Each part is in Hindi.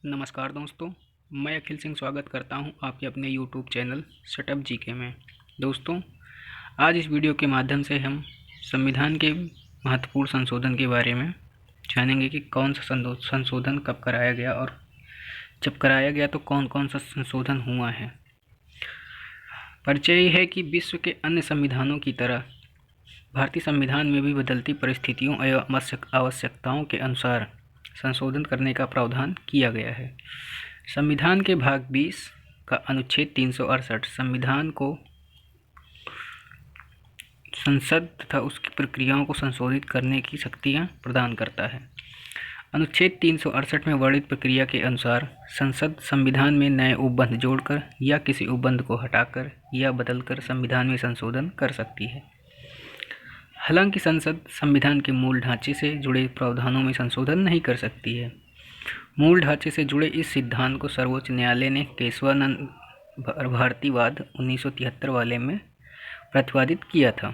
नमस्कार दोस्तों, मैं अखिल सिंह स्वागत करता हूं आपके अपने यूट्यूब चैनल सेटअप जीके में। दोस्तों, आज इस वीडियो के माध्यम से हम संविधान के महत्वपूर्ण संशोधन के बारे में जानेंगे कि कौन सा संशोधन कब कराया गया और जब कराया गया तो कौन कौन सा संशोधन हुआ है। परिचय है कि विश्व के अन्य संविधानों की तरह भारतीय संविधान में भी बदलती परिस्थितियों एवं आवश्यकताओं के अनुसार संशोधन करने का प्रावधान किया गया है। संविधान के भाग 20 का अनुच्छेद 368 संविधान को संसद तथा उसकी प्रक्रियाओं को संशोधित करने की शक्तियां प्रदान करता है। अनुच्छेद 368 में वर्णित प्रक्रिया के अनुसार संसद संविधान में नए उपबंध जोड़कर या किसी उपबंध को हटाकर या बदलकर संविधान में संशोधन कर सकती है। हालांकि संसद संविधान के मूल ढांचे से जुड़े प्रावधानों में संशोधन नहीं कर सकती है। मूल ढांचे से जुड़े इस सिद्धांत को सर्वोच्च न्यायालय ने केशवानंद भारतीवाद 1973 वाले में प्रतिपादित किया था।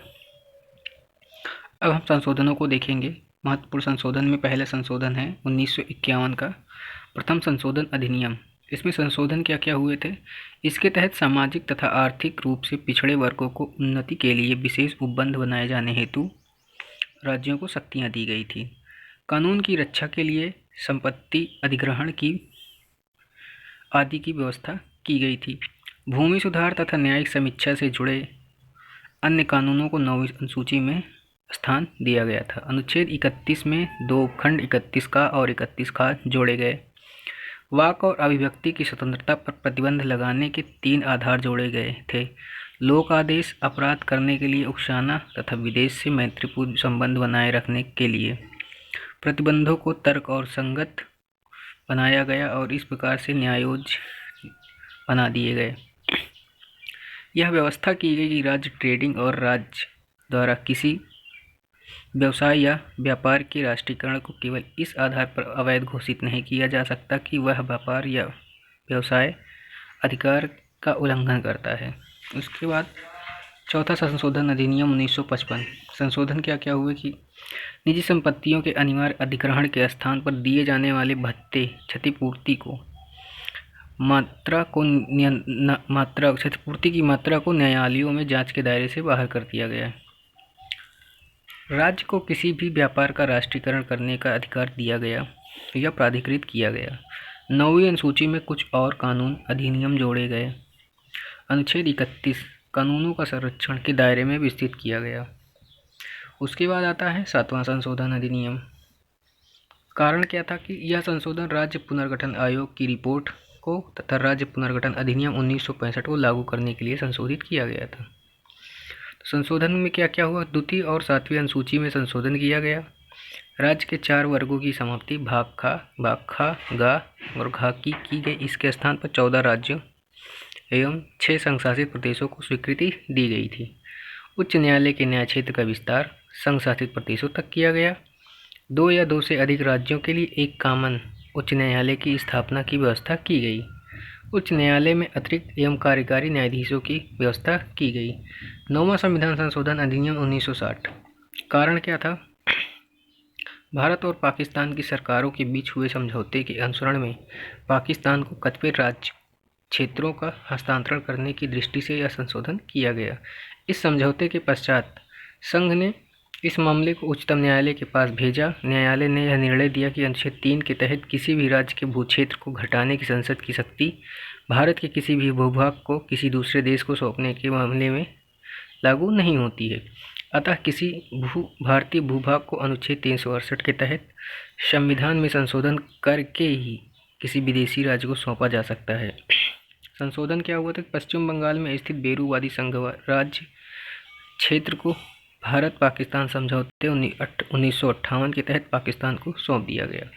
अब हम संशोधनों को देखेंगे। महत्वपूर्ण संशोधन में पहला संशोधन है 1951 का प्रथम संशोधन अधिनियम। इसमें संशोधन क्या क्या हुए थे? इसके तहत सामाजिक तथा आर्थिक रूप से पिछड़े वर्गों को उन्नति के लिए विशेष उपबंध बनाए जाने हेतु राज्यों को शक्तियां दी गई थी। कानून की रक्षा के लिए संपत्ति अधिग्रहण की आदि की व्यवस्था की गई थी। भूमि सुधार तथा न्यायिक समीक्षा से जुड़े अन्य कानूनों को 9वीं अनुसूची में स्थान दिया गया था। अनुच्छेद 31 में दो उपखंड 31 का और 31 का जोड़े गए। वाक और अभिव्यक्ति की स्वतंत्रता पर प्रतिबंध लगाने के 3 आधार जोड़े गए थे। लोक आदेश, अपराध करने के लिए उकसाना तथा विदेश से मैत्रीपूर्ण संबंध बनाए रखने के लिए प्रतिबंधों को तर्क और संगत बनाया गया और इस प्रकार से न्यायोज्य बना दिए गए। यह व्यवस्था की गई कि राज्य ट्रेडिंग और राज्य द्वारा किसी व्यवसाय या व्यापार के राष्ट्रीयकरण को केवल इस आधार पर अवैध घोषित नहीं किया जा सकता कि वह व्यापार या व्यवसाय अधिकार का उल्लंघन करता है। उसके बाद चौथा संशोधन अधिनियम 1955। संशोधन क्या क्या हुए कि निजी संपत्तियों के अनिवार्य अधिग्रहण के स्थान पर दिए जाने वाले भत्ते क्षतिपूर्ति की मात्रा को न्यायालयों में जांच के दायरे से बाहर कर दिया गया। राज्य को किसी भी व्यापार का राष्ट्रीयकरण करने का अधिकार दिया गया या प्राधिकृत किया गया। 9वीं अनुसूची में कुछ और कानून अधिनियम जोड़े गए। अनुच्छेद 31 कानूनों का संरक्षण के दायरे में विस्तृत किया गया। उसके बाद आता है 7वां संशोधन अधिनियम। कारण क्या था कि यह संशोधन राज्य पुनर्गठन आयोग की रिपोर्ट को तथा राज्य पुनर्गठन अधिनियम 1965 को लागू करने के लिए संशोधित किया गया था। संशोधन में क्या क्या हुआ? द्वितीय और 7वीं अनुसूची में संशोधन किया गया। राज्य के 4 वर्गों की समाप्ति भाग खा, गा और घा की गई। इसके स्थान पर 14 राज्यों एवं 6 संघशासित प्रदेशों को स्वीकृति दी गई थी। उच्च न्यायालय के न्याय क्षेत्र का विस्तार संघशासित प्रदेशों तक किया गया। 2 या 2 से अधिक राज्यों के लिए एक कॉमन उच्च न्यायालय की स्थापना की व्यवस्था की गई। उच्च न्यायालय में अतिरिक्त एवं कार्यकारी न्यायाधीशों की व्यवस्था की गई। 9वां संविधान संशोधन अधिनियम 1960। कारण क्या था? भारत और पाकिस्तान की सरकारों के बीच हुए समझौते के अनुसरण में पाकिस्तान को कतिपय राज्य क्षेत्रों का हस्तांतरण करने की दृष्टि से यह संशोधन किया गया। इस समझौते के पश्चात संघ ने इस मामले को उच्चतम न्यायालय के पास भेजा। न्यायालय ने यह निर्णय दिया कि अनुच्छेद 3 के तहत किसी भी राज्य के भूक्षेत्र को घटाने की संसद की शक्ति भारत के किसी भी भूभाग को किसी दूसरे देश को सौंपने के मामले में लागू नहीं होती है। अतः किसी भारतीय भूभाग को अनुच्छेद 368 के तहत संविधान में संशोधन करके ही किसी विदेशी राज्य को सौंपा जा सकता है। संशोधन क्या हुआ था? पश्चिम बंगाल में स्थित बेरूवादी संघ राज्य क्षेत्र को भारत पाकिस्तान समझौते 1958 के तहत पाकिस्तान को सौंप दिया गया।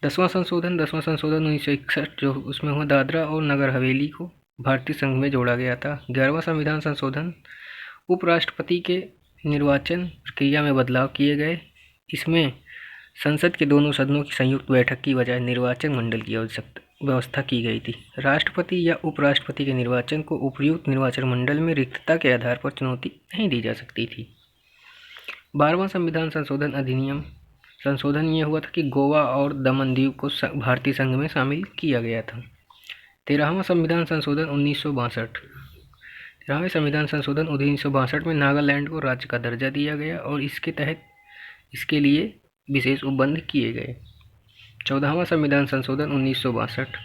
10वां संशोधन 1961 जो उसमें हुआ दादरा और नगर हवेली को भारतीय संघ में जोड़ा गया था। 11वां संविधान संशोधन उपराष्ट्रपति के निर्वाचन प्रक्रिया में बदलाव किए गए। इसमें संसद के दोनों सदनों की संयुक्त बैठक की बजाय निर्वाचन मंडल की व्यवस्था की गई थी। राष्ट्रपति या उपराष्ट्रपति के निर्वाचन को उपयुक्त निर्वाचन मंडल में रिक्तता के आधार पर चुनौती नहीं दी जा सकती थी। 12वां संविधान संशोधन अधिनियम संशोधन ये हुआ था कि गोवा और दमन दीव को भारतीय संघ में शामिल किया गया था। 13वां संविधान संशोधन 1962। 13वें संविधान संशोधन 1962 में नागालैंड को राज्य का दर्जा दिया गया और इसके तहत इसके लिए विशेष उपबंध किए गए। 14वां संविधान संशोधन 1962।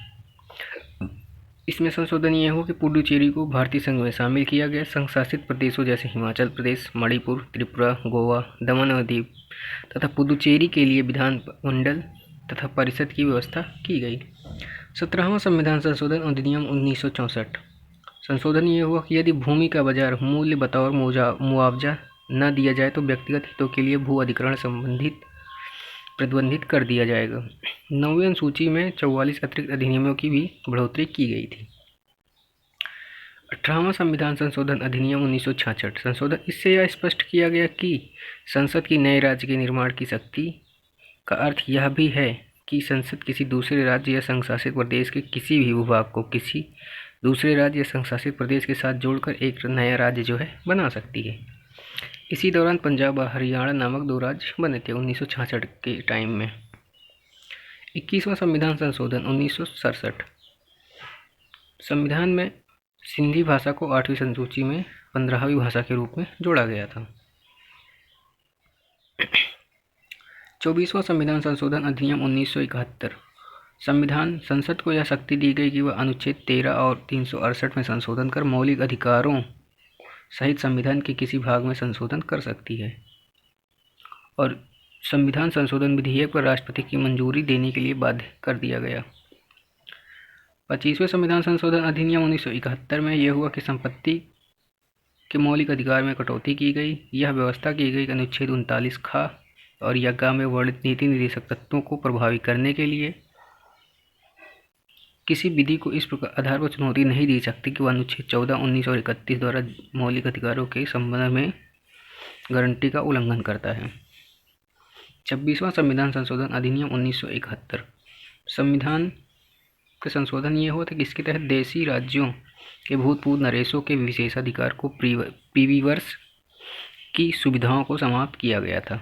इसमें संशोधन यह हुआ कि पुडुचेरी को भारतीय संघ में शामिल किया गया। संघ शासित प्रदेशों जैसे हिमाचल प्रदेश, मणिपुर, त्रिपुरा, गोवा, दमन और दीव तथा पुडुचेरी के लिए विधानमंडल तथा परिषद की व्यवस्था की गई। 17वां संविधान संशोधन अधिनियम 1964। संशोधन ये हुआ कि यदि भूमि का बाजार मूल्य बतौर मुआवजा न दिया जाए तो व्यक्तिगत हितों के लिए भू अधिग्रहण संबंधित प्रतिबंधित कर दिया जाएगा। 9वीं अनुसूची में 44 अतिरिक्त अधिनियमों की भी बढ़ोतरी की गई थी। 18वां संविधान संशोधन अधिनियम 1966। संशोधन इससे यह स्पष्ट किया गया कि संसद की नए राज्य के निर्माण की शक्ति का अर्थ यह भी है कि संसद किसी दूसरे राज्य या संघ शासित प्रदेश के किसी भी भूभाग को किसी दूसरे राज्य या संघ शासित प्रदेश के साथ जोड़कर एक नया राज्य बना सकती है। इसी दौरान पंजाब और हरियाणा नामक 2 राज्य बने थे 1966 के टाइम में। 21वां संविधान संशोधन 1967। संविधान में सिंधी भाषा को 8वीं अनुसूची में 15वीं भाषा के रूप में जोड़ा गया था। 24वां संविधान संशोधन अधिनियम 1971। संविधान संसद को यह शक्ति दी गई कि वह अनुच्छेद 13 और 368 में संशोधन कर मौलिक अधिकारों सहित संविधान के किसी भाग में संशोधन कर सकती है और संविधान संशोधन विधेयक पर राष्ट्रपति की मंजूरी देने के लिए बाध्य कर दिया गया। 25वें संविधान संशोधन अधिनियम 1971 में यह हुआ कि संपत्ति के मौलिक अधिकार में कटौती की गई। यह व्यवस्था की गई कि अनुच्छेद 39 ख और यज्ञा में वर्णित नीति निर्देशक तत्वों को प्रभावी करने के लिए किसी विधि को इस प्रकार आधार पर चुनौती नहीं दी सकती कि वह अनुच्छेद 14, 19 और 31 द्वारा मौलिक अधिकारों के संबंध में गारंटी का उल्लंघन करता है। 26वां संविधान संशोधन अधिनियम 1971। संविधान का संशोधन ये हुआ था कि इसके तहत देशी राज्यों के भूतपूर्व नरेशों के विशेषाधिकार को प्रीवीवर्स की सुविधाओं को समाप्त किया गया था।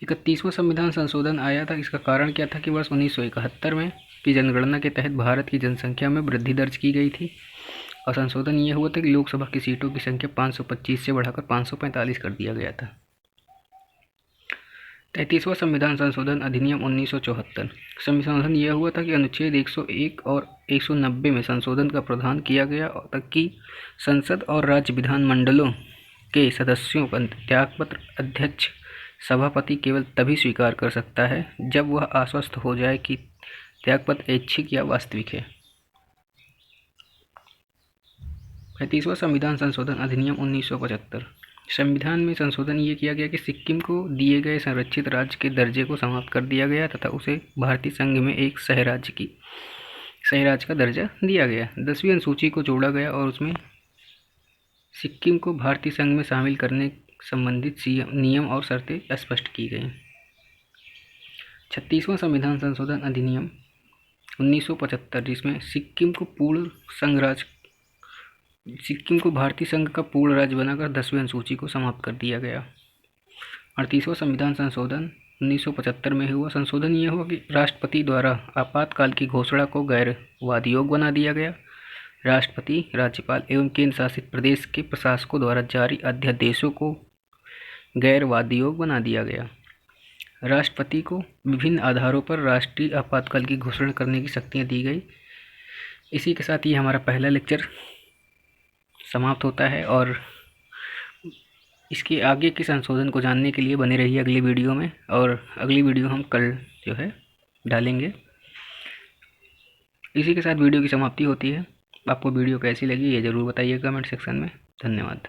31वां संविधान संशोधन आया था। इसका कारण क्या था कि वर्ष 1971 में की जनगणना के तहत भारत की जनसंख्या में वृद्धि दर्ज की गई थी और संशोधन ये हुआ था कि लोकसभा की सीटों की संख्या 525 से बढ़ाकर 545 कर दिया गया था। 33वां संविधान संशोधन अधिनियम 1974। संशोधन यह हुआ था कि अनुच्छेद 101 और 190 में संशोधन का प्रावधान किया गया ताकि संसद और राज्य विधानमंडलों के सदस्यों का त्यागपत्र अध्यक्ष सभापति केवल तभी स्वीकार कर सकता है जब वह आश्वस्त हो जाए कि त्यागपत्र ऐच्छिक या वास्तविक है। 35वां संविधान संशोधन अधिनियम 1975। संविधान में संशोधन ये किया गया कि सिक्किम को दिए गए संरक्षित राज्य के दर्जे को समाप्त कर दिया गया तथा उसे भारतीय संघ में एक सह राज्य का दर्जा दिया गया। 10वीं अनुसूची को जोड़ा गया और उसमें सिक्किम को भारतीय संघ में शामिल करने संबंधित नियम और शर्तें स्पष्ट की गई। 36वां संविधान संशोधन अधिनियम 1975 जिसमें सिक्किम को भारतीय संघ का पूर्ण राज्य बनाकर 10वीं अनुसूची को समाप्त कर दिया गया। 38वां संविधान संशोधन 1975 में हुआ। संशोधन यह हुआ कि राष्ट्रपति द्वारा आपातकाल की घोषणा को गैर वादयोग बना दिया गया। राष्ट्रपति, राज्यपाल एवं केंद्र शासित प्रदेश के प्रशासकों द्वारा जारी अध्यादेशों को गैर वादयोग बना दिया गया। राष्ट्रपति को विभिन्न आधारों पर राष्ट्रीय आपातकाल की घोषणा करने की शक्तियाँ दी गई। इसी के साथ ही हमारा पहला लेक्चर समाप्त होता है और इसके आगे के संशोधन को जानने के लिए बने रहिए अगली वीडियो में, और अगली वीडियो हम कल डालेंगे। इसी के साथ वीडियो की समाप्ति होती है। आपको वीडियो कैसी लगी ये ज़रूर बताइए कमेंट सेक्शन में। धन्यवाद।